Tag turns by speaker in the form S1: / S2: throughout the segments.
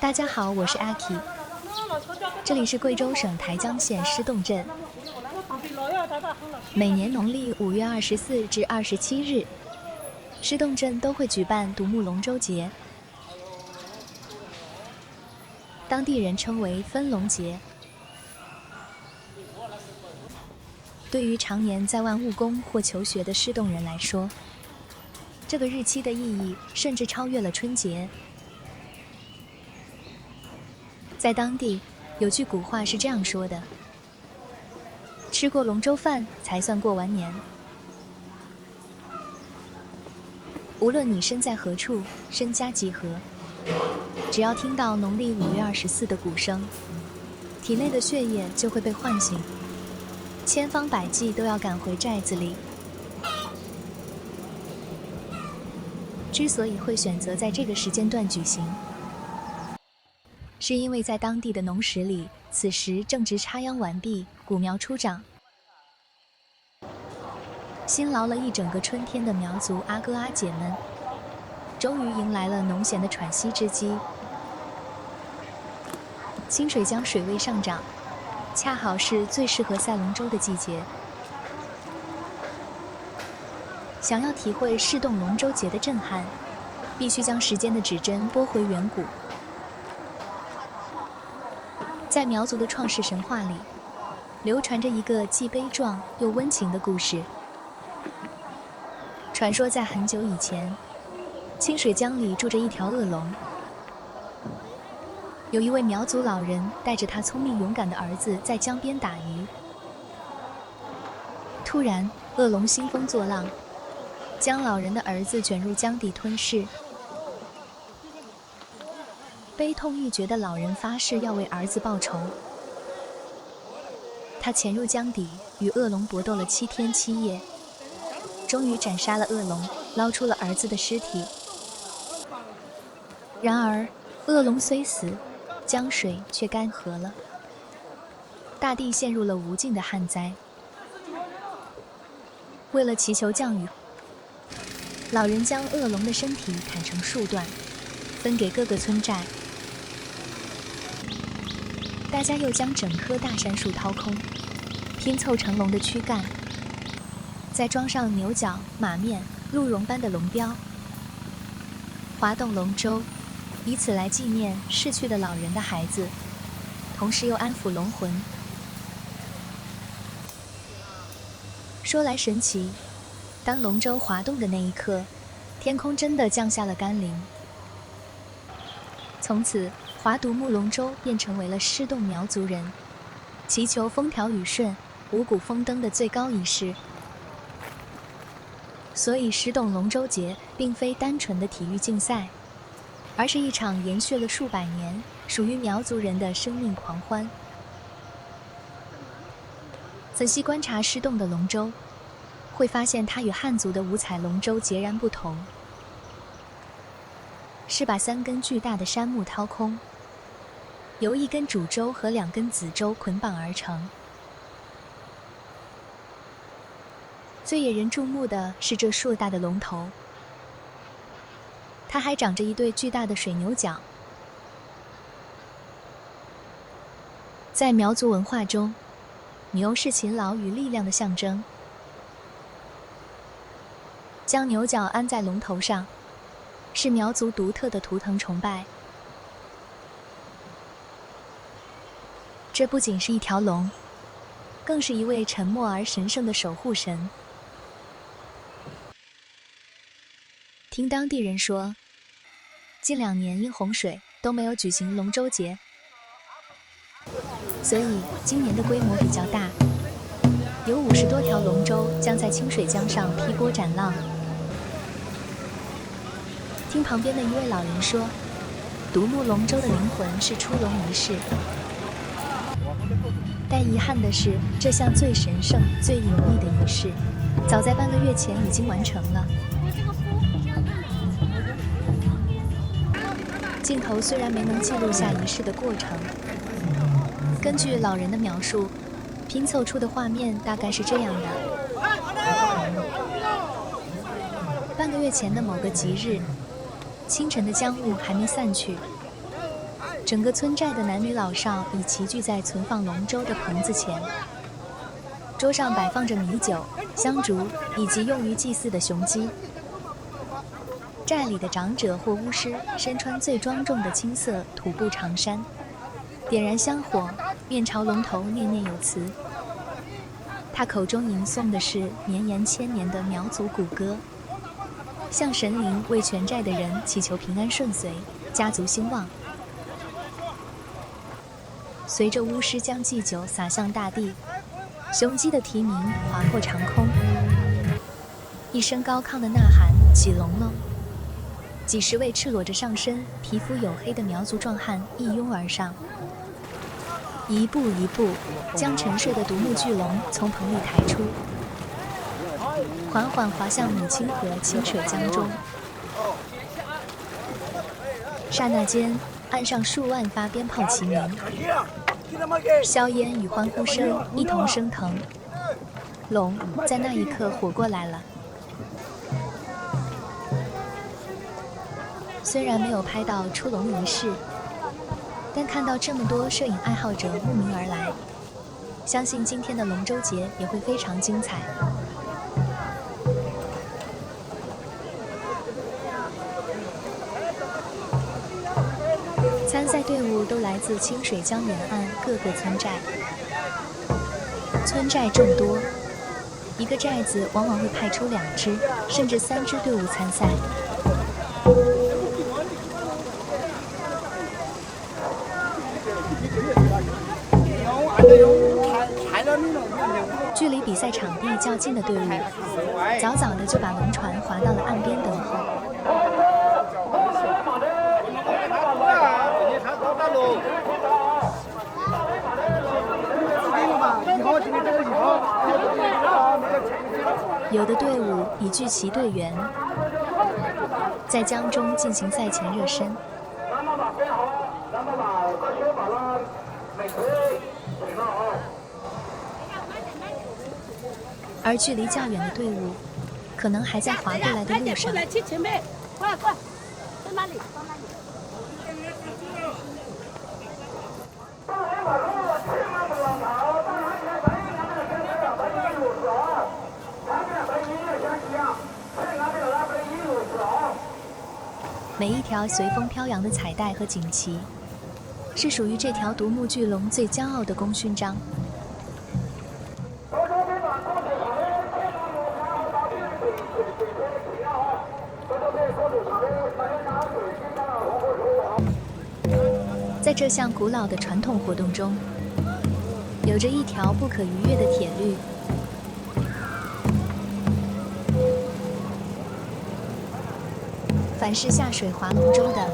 S1: 大家好，我是阿 K， 这里是贵州省台江县施洞镇。每年农历5月24至27日，施洞镇都会举办独木龙舟节，当地人称为分龙节。对于常年在外务工或求学的施洞人来说，这个日期的意义甚至超越了春节。在当地，有句古话是这样说的：吃过龙舟饭才算过完年。无论你身在何处，身家几何，只要听到农历5月24的鼓声，体内的血液就会被唤醒，千方百计都要赶回寨子里。之所以会选择在这个时间段举行，是因为在当地的农时里，此时正值插秧完毕，谷苗初长。辛劳了一整个春天的苗族阿哥阿姐们，终于迎来了农闲的喘息之机。清水江水位上涨，恰好是最适合赛龙舟的季节。想要体会施洞龙舟节的震撼，必须将时间的指针拨回远古。在苗族的创世神话里，流传着一个既悲壮又温情的故事。传说在很久以前，清水江里住着一条恶龙。有一位苗族老人带着他聪明勇敢的儿子在江边打鱼。突然，恶龙兴风作浪，将老人的儿子卷入江底吞噬。悲痛欲绝的老人发誓要为儿子报仇。他潜入江底，与恶龙搏斗了7天7夜，终于斩杀了恶龙，捞出了儿子的尸体。然而，恶龙虽死，江水却干涸了，大地陷入了无尽的旱灾。为了祈求降雨，老人将恶龙的身体砍成数段，分给各个村寨。大家又将整棵大杉树掏空，拼凑成龙的躯干，再装上牛角、马面、鹿茸般的龙标，划动龙舟，以此来纪念逝去的老人的孩子，同时又安抚龙魂。说来神奇，当龙舟划动的那一刻，天空真的降下了甘霖。从此，划独木龙舟便成为了施洞苗族人祈求风调雨顺、五谷丰登的最高仪式。所以，施洞龙舟节并非单纯的体育竞赛，而是一场延续了数百年、属于苗族人的生命狂欢。仔细观察施洞的龙舟，会发现它与汉族的五彩龙舟截然不同，是把3根巨大的杉木掏空，由1根主舟和2根子舟捆绑而成。最引人注目的是这硕大的龙头，它还长着一对巨大的水牛角。在苗族文化中，牛是勤劳与力量的象征。将牛角安在龙头上，是苗族独特的图腾崇拜。这不仅是一条龙，更是一位沉默而神圣的守护神。听当地人说，近2年因洪水都没有举行龙舟节，所以今年的规模比较大，有50多条龙舟将在清水江上劈波斩浪。听旁边的一位老人说，独木龙舟的灵魂是出笼仪式，但遗憾的是，这项最神圣、最隐秘的仪式，早在半个月前已经完成了。镜头虽然没能记录下仪式的过程，根据老人的描述，拼凑出的画面大概是这样的：半个月前的某个吉日，清晨的江雾还没散去，整个村寨的男女老少已齐聚在存放龙舟的棚子前，桌上摆放着米酒、香烛以及用于祭祀的雄鸡。寨里的长者或巫师身穿最庄重的青色土布长衫，点燃香火，面朝龙头念念有词。他口中吟诵的是绵延千年的苗族古歌，向神灵为全寨的人祈求平安顺遂、家族兴旺。随着巫师将祭酒洒向大地，雄鸡的啼鸣划破长空，一声高亢的呐喊起隆隆。几十位赤裸着上身、皮肤黝黑的苗族壮汉一拥而上，一步一步将沉睡的独木巨龙从棚里抬出，缓缓滑向母亲河清水江中。刹那间，岸上数万发鞭炮齐鸣，硝烟与欢呼声一同升腾。龙在那一刻活过来了。虽然没有拍到出笼仪式，但看到这么多摄影爱好者慕名而来，相信今天的龙舟节也会非常精彩。参赛队伍都来自清水江沿岸各个村寨，村寨众多，一个寨子往往会派出2支甚至3支队伍参赛。距离比赛场地较近的队伍，早早的就把龙船划到了岸边等候。有的队伍已聚齐队员，在江中进行赛前热身。而距离较远的队伍，可能还在划过来的路上。每一条随风飘扬的彩带和锦旗，是属于这条独木巨龙最骄傲的功勋章。在这项古老的传统活动中，有着一条不可逾越的铁律。凡是下水划龙舟的，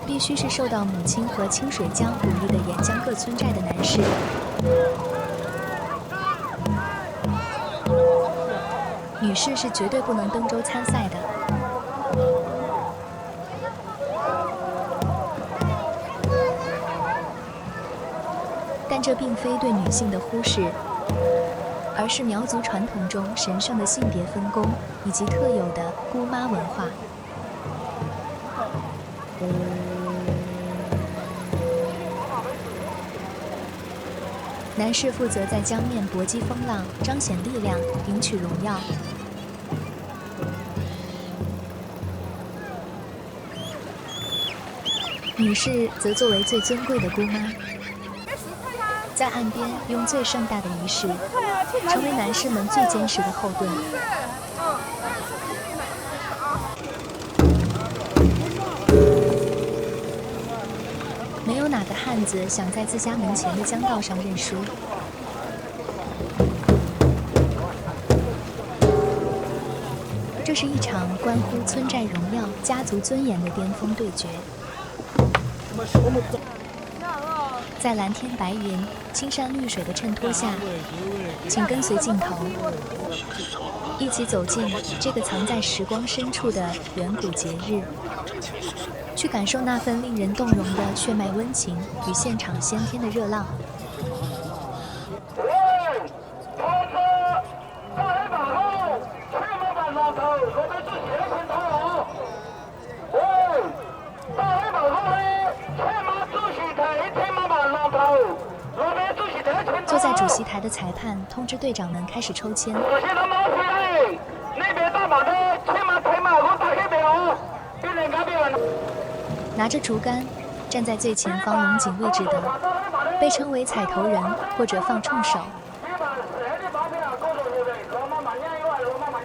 S1: 必须是受到母亲和清水江鼓励的沿江各村寨的男士。女士是绝对不能登舟参赛的。但这并非对女性的忽视，而是苗族传统中神圣的性别分工以及特有的姑妈文化。男士负责在江面搏击风浪，彰显力量，赢取荣耀。女士则作为最尊贵的姑妈，在岸边用最盛大的仪式，成为男士们最坚实的后盾。没有哪个汉子想在自家门前的江道上认输。这是一场关乎村寨荣耀、家族尊严的巅峰对决。在蓝天白云、青山绿水的衬托下，请跟随镜头，一起走进这个藏在时光深处的远古节日，去感受那份令人动容的血脉温情与现场先天的热浪。主席台的裁判通知队长们开始抽签。拿着竹竿站在最前方龙井位置的，被称为彩头人或者放冲手。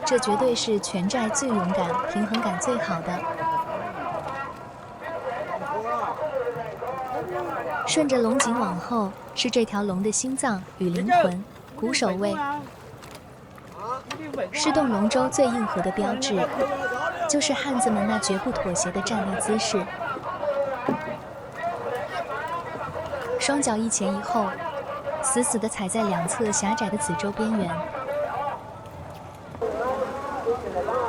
S1: 这绝对是全寨最勇敢、平衡感最好的。顺着龙井往后，是这条龙的心脏与灵魂——鼓手位。狮洞龙舟最硬核的标志，就是汉子们那绝不妥协的站立姿势。双脚一前一后，死死地踩在两侧狭窄的子洲边缘。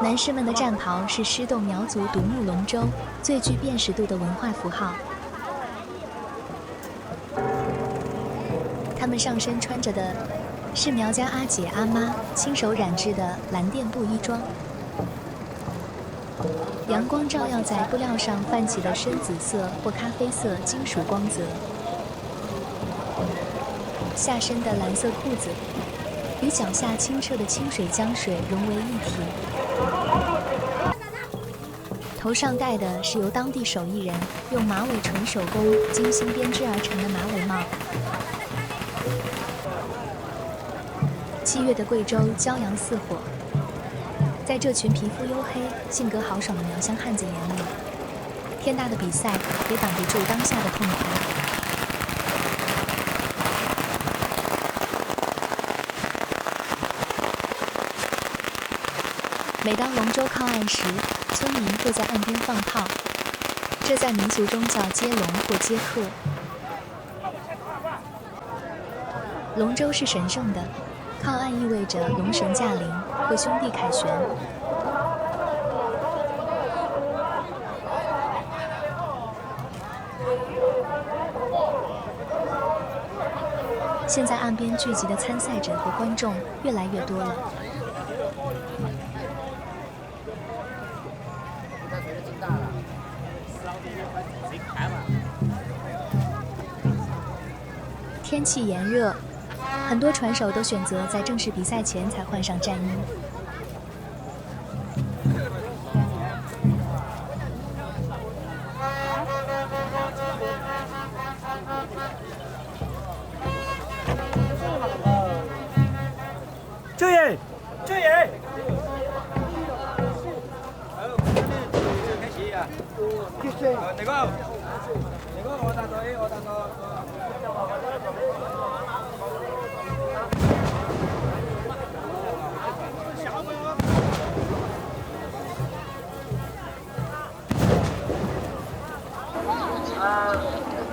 S1: 男士们的战袍是狮洞苗族独木龙舟最具辨识度的文化符号。他们上身穿着的是苗家阿姐阿妈亲手染制的蓝靛布衣装，阳光照耀在布料上，泛起了深紫色或咖啡色金属光泽。下身的蓝色裤子与脚下清澈的清水江水融为一体。头上戴的是由当地手艺人用马尾纯手工精心编织而成的马尾帽。7月的贵州骄阳似火，在这群皮肤黝黑、性格豪爽的苗乡汉子眼里，天大的比赛也挡不住当下的痛快。每当龙舟靠岸时，村民会在岸边放炮，这在民俗中叫接龙或接客。龙舟是神圣的，靠岸意味着龙神驾临或兄弟凯旋。现在岸边聚集的参赛者和观众越来越多了。天气炎热，很多船手都选择在正式比赛前才换上战衣。
S2: 注意，注意！开始啊！那个，我打到。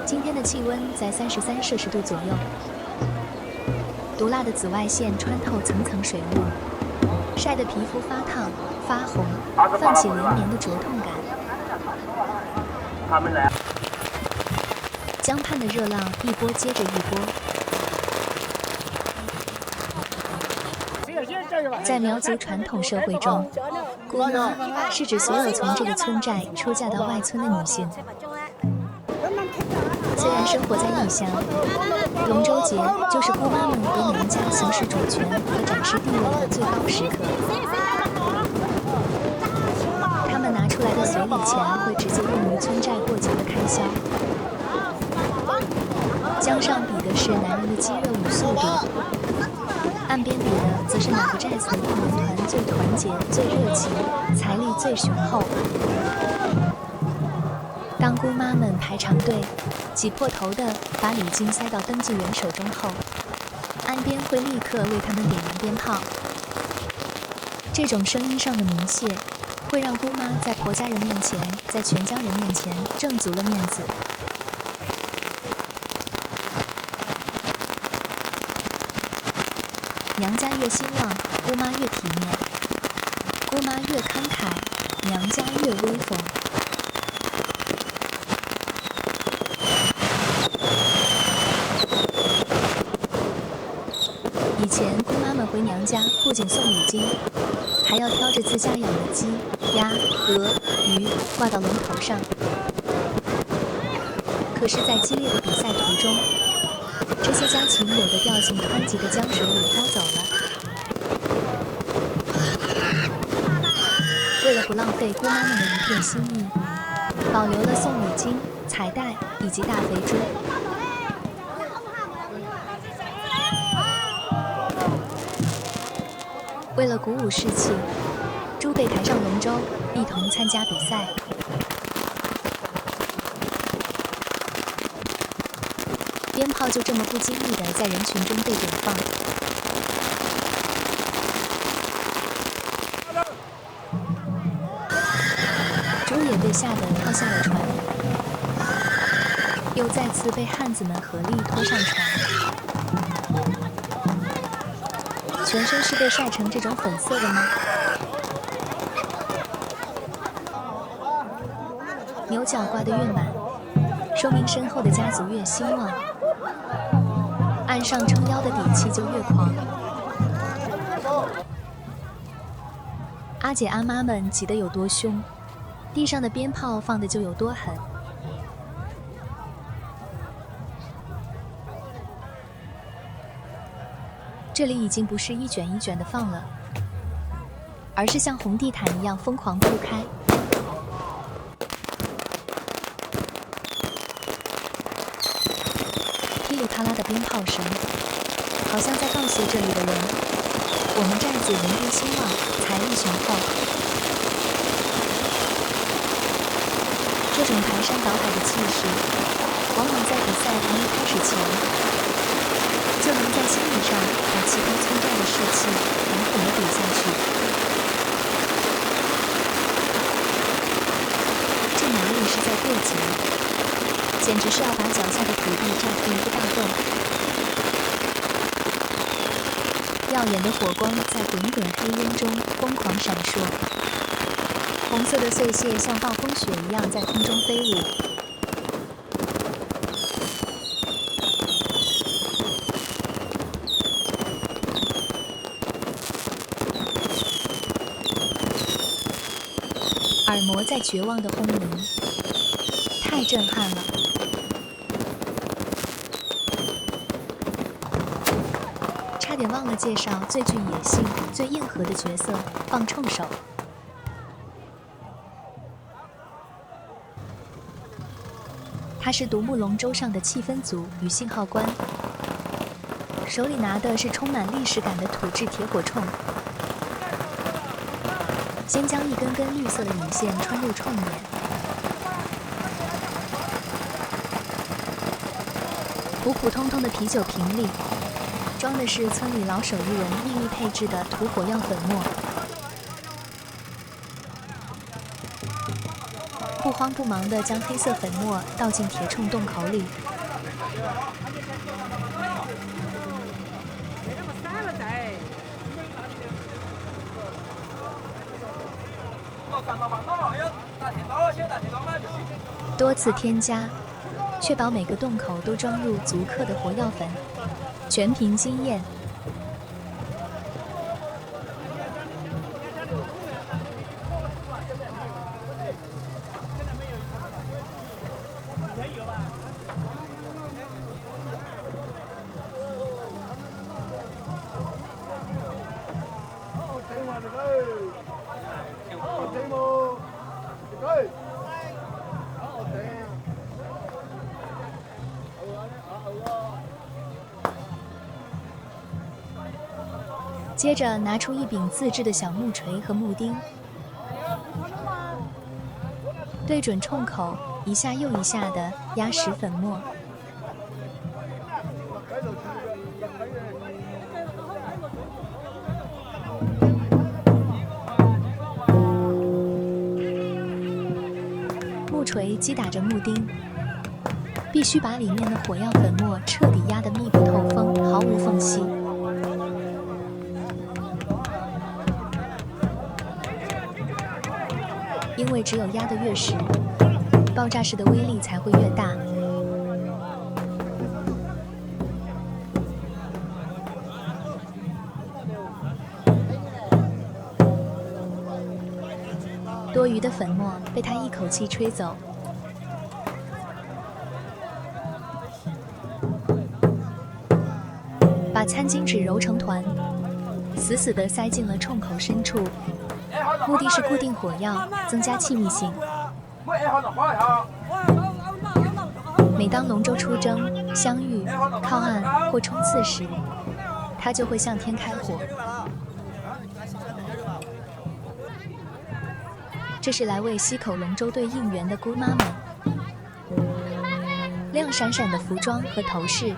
S1: 今天的气温在33摄氏度左右，毒辣的紫外线穿透层层水雾，晒得皮肤发烫、发红，泛起连绵的灼痛感。江畔的热浪一波接着一波。在苗族传统社会中，姑妈是指所有从这个村寨出嫁到外村的女性。虽然生活在异乡，龙舟节就是姑妈们回娘家行使主权和展示地位的最高时刻。他们拿出来的随礼钱会直接用于村寨过节的开销。江上比的是男人的肌肉与速度，岸边比的则是哪个寨子的运动团最团结、最热情，财力最雄厚。当姑妈们排长队，挤破头的把礼金塞到登记员手中后，岸边会立刻为他们点燃鞭炮。这种声音上的鸣谢，会让姑妈在婆家人面前，在全家人面前挣足了面子。娘家越兴旺，姑妈越体面；姑妈越慷慨，娘家越威风。以前姑妈们回娘家不仅送礼金，还要挑着自家养的鸡、鸭、鹅、鱼挂到龙头上。可是，在激烈的比赛途中，这些家禽有的掉进湍急的江水里飘走了。为了不浪费姑妈们的一片心意，保留了送礼金、彩带以及大肥猪。为了鼓舞士气，猪被抬上龙舟，一同参加比赛。鞭炮就这么不经意地在人群中被点放。猪也被吓得跳下了船，又再次被汉子们合力拖上船。全身是被晒成这种粉色的吗？牛角挂得越满，说明身后的家族越兴旺，岸上撑腰的底气就越狂。阿姐阿妈们挤得有多凶，地上的鞭炮放的就有多狠。这里已经不是一卷一卷的放了，而是像红地毯一样疯狂铺开。噼里啪啦的鞭炮声，好像在告诉这里的人，我们寨子人丁兴旺，财力雄厚。这种排山倒海的气势，往往在比赛还没开始前，就能在心理上把其他村寨的士气狠狠地比下去。这哪里是在过节，简直是要把脚下的土地炸出一个大洞。耀眼的火光在滚滚黑烟中疯狂闪烁，红色的碎屑像暴风雪一样在空中飞舞。耳膜在绝望的轰鸣，太震撼了。差点忘了介绍最具野性、最硬核的角色——放冲手。他是独木龙舟上的气氛组与信号官，手里拿的是充满历史感的土制铁火铳。先将一根根绿色的引线穿入铳眼，普普通通的啤酒瓶里装的是村里老手艺人秘密配制的土火药粉末。不慌不忙地将黑色粉末倒进铁铳洞口里，多次添加，确保每个洞口都装入足克的火药粉，全凭经验。接着拿出一柄自制的小木锤和木钉，对准铳口，一下又一下地压实粉末。木锤击打着木钉，必须把里面的火药粉末彻底压得密不透风，毫无缝隙。因为只有压得越实，爆炸时的威力才会越大。多余的粉末被他一口气吹走。餐巾纸揉成团，死死地塞进了冲口深处，目的是固定火药，增加气密性。每当龙舟出征、相遇、靠岸或冲刺时，它就会向天开火。这是来为西口龙舟队应援的姑妈们，亮闪闪的服装和头饰。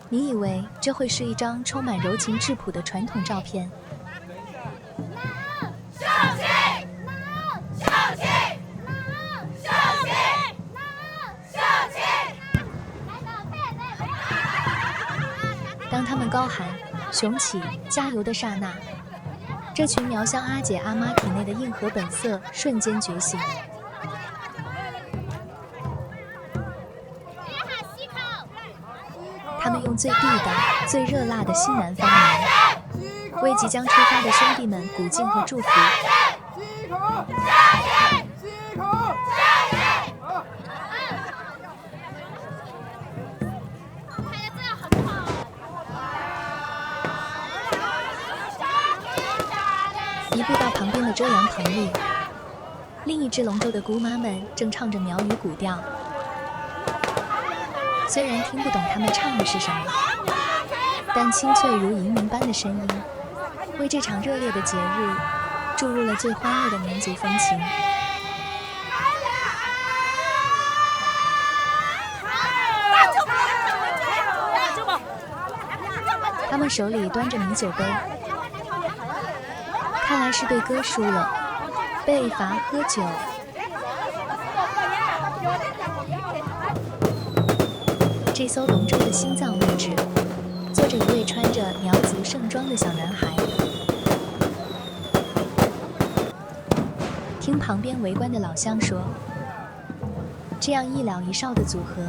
S1: 你以为这会是一张充满柔情质朴的传统照片？当他们高喊“雄起，加油”的刹那，这群苗乡阿姐阿妈体内的硬核本色瞬间觉醒。他们用最地道、最热辣的西南方言，为即将出发的兄弟们鼓劲和祝福。移步到旁边的遮阳棚里，另一只龙舟的姑妈们正唱着苗语古调。虽然听不懂他们唱的是什么，但清脆如银铃般的声音，为这场热烈的节日注入了最欢乐的民族风情。他们手里端着米酒杯，看来是被哥输了，被罚喝酒。这艘龙舟的心脏位置，坐着一位穿着苗族盛装的小男孩。听旁边围观的老乡说，这样一老一少的组合，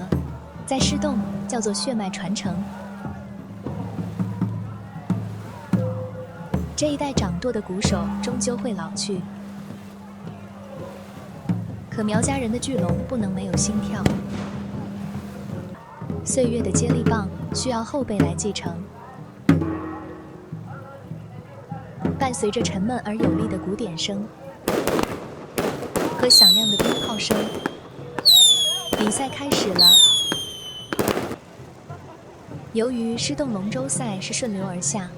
S1: 在狮洞叫做血脉传承。这一代掌舵的鼓手终究会老去，可苗家人的巨龙不能没有心跳。岁月的接力棒需要后辈来继承。伴随着沉闷而有力的鼓点声和响亮的鞭炮声，比赛开始了。由于狮洞龙舟赛是顺流而下，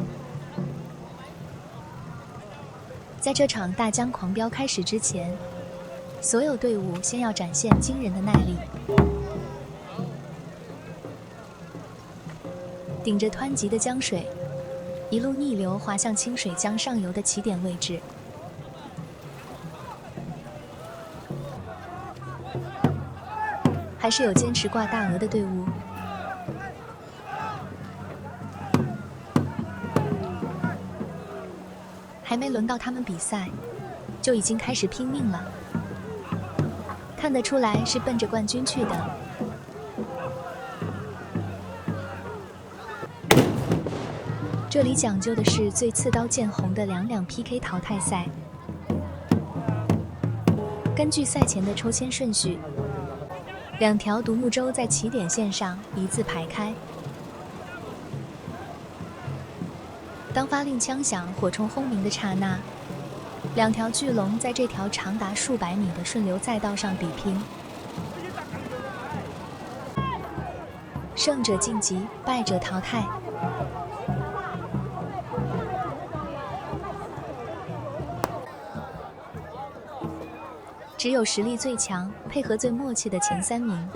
S1: 在这场大江狂飙开始之前，所有队伍先要展现惊人的耐力。顶着湍急的江水，一路逆流滑向清水江上游的起点位置。还是有坚持挂大额的队伍。还没轮到他们比赛，就已经开始拼命了。看得出来是奔着冠军去的。这里讲究的是最刺刀见红的2-2 PK 淘汰赛。根据赛前的抽签顺序，2条独木舟在起点线上一字排开。当发令枪响、火冲轰鸣的刹那，2条巨龙在这条长达数百米的顺流赛道上比拼。胜者晋级，败者淘汰。只有实力最强、配合最默契的前3名，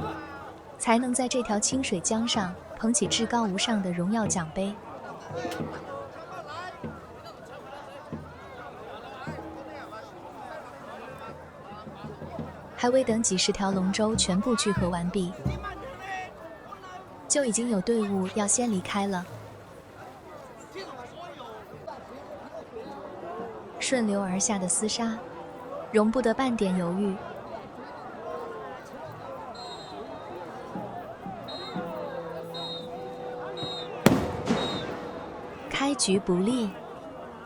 S1: 才能在这条清水江上捧起至高无上的荣耀奖杯。还未等几十条龙舟全部聚合完毕，就已经有队伍要先离开了。顺流而下的厮杀，容不得半点犹豫。开开局不利，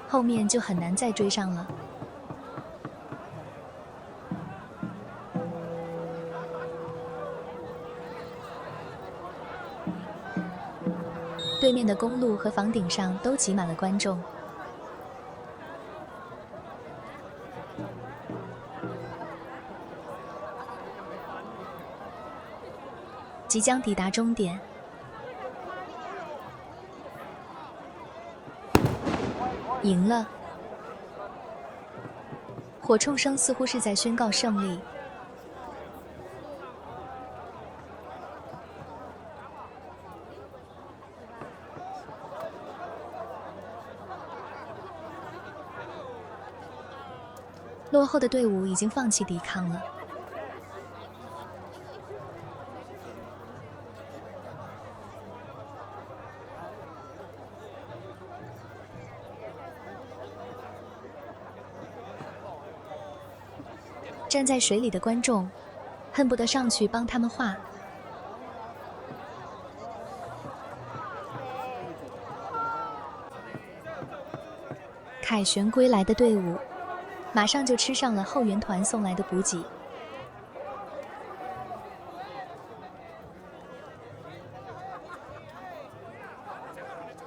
S1: 后面就很难再追上了。对面的公路和房顶上都挤满了观众。即将抵达终点，赢了！火冲声似乎是在宣告胜利。落后的队伍已经放弃抵抗了。站在水里的观众恨不得上去帮他们画。凯旋归来的队伍马上就吃上了后援团送来的补给。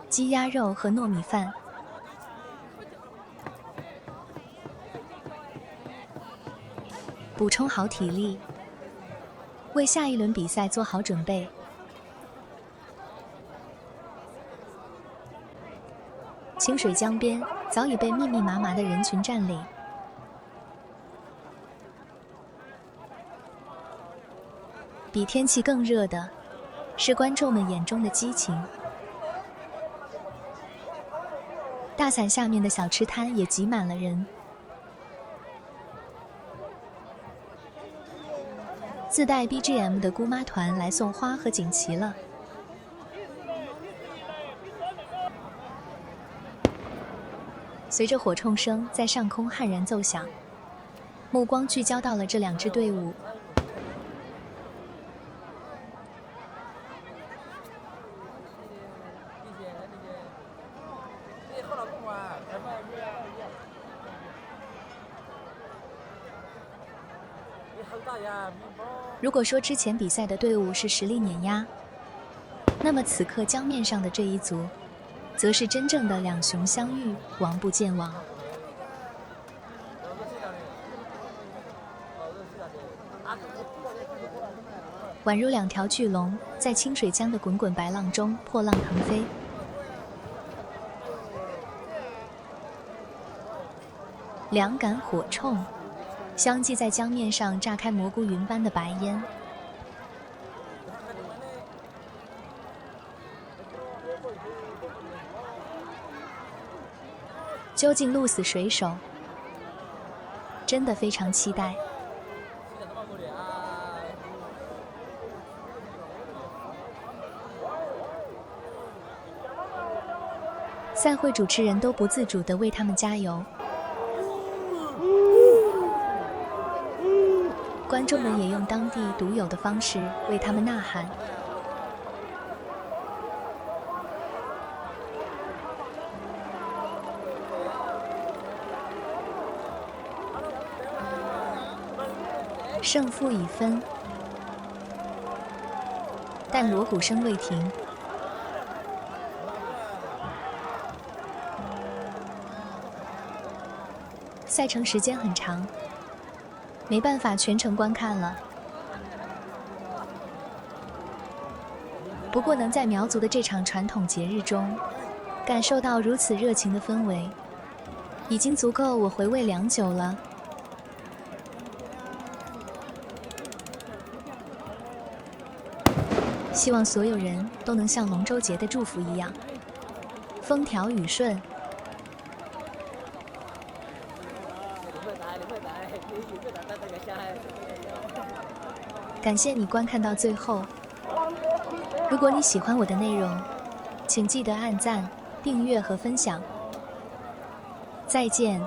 S1: 鸡鸭肉和糯米饭。补充好体力，为下一轮比赛做好准备。清水江边早已被密密麻麻的人群占领。比天气更热的是观众们眼中的激情。大伞下面的小吃摊也挤满了人。自带 BGM 的姑妈团来送花和锦旗了。随着火冲声在上空悍然奏响，目光聚焦到了这两支队伍。如果说之前比赛的队伍是实力碾压，那么此刻江面上的这一组，则是真正的两雄相遇，王不见王。宛如两条巨龙，在清水江的滚滚白浪中破浪腾飞。两杆火铳相继在江面上炸开蘑菇云般的白烟。究竟鹿死谁手？真的非常期待。赛会主持人都不自主地为他们加油。观众们也用当地独有的方式为他们呐喊。胜负已分，但锣鼓声未停。赛程时间很长，没办法全程观看了。不过能在苗族的这场传统节日中，感受到如此热情的氛围，已经足够我回味良久了。希望所有人都能像龙舟节的祝福一样，风调雨顺。感谢你观看到最后。如果你喜欢我的内容，请记得按赞、订阅和分享。再见。